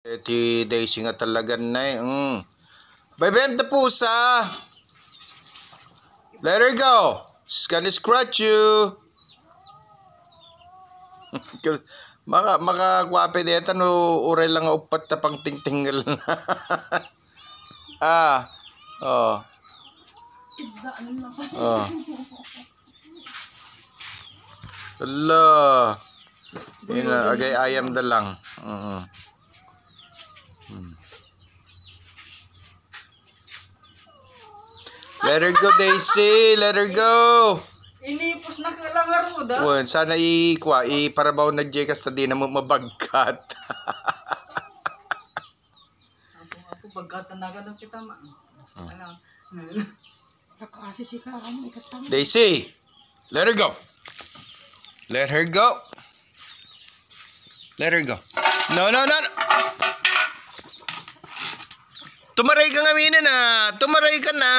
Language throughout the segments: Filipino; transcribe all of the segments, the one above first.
Ti Daisy nga talaga na eh. Bebenta pusa. Let her go. She's gonna scratch you. Maka dito no uray lang upat na pang tingtinggal na. Oh. Hello. Ina agay ayam da lang. Let her go, Daisy. Let her go. Inipos na kalangar mo da. Wen, sana iparabaw na jekas ta di na mo mabagkat. Ako bagkatan na ganun kita ma. Nakasi ka mo ikastang. Daisy, let her go. Let her go. Let her go. No. Tumaray ka nga mina na. Tumaray ka na.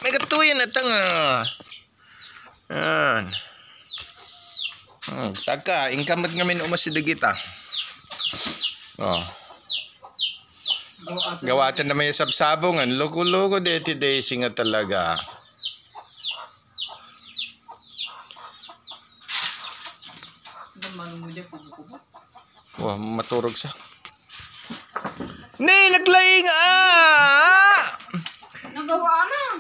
May katuyan na tanga. Yan. Taka, ingkamot nga min umasidagita. Oh. Gawatan na may sabsabongan. Loko-loko deti Daisy nga talaga. Wah, maturog sa. Nay, naglaying Nagawa na.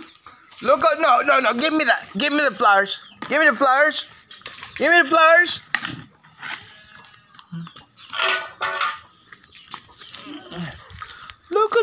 Look, no. Give me that. Give me the flowers. Give me the flowers. Give me the flowers. Look.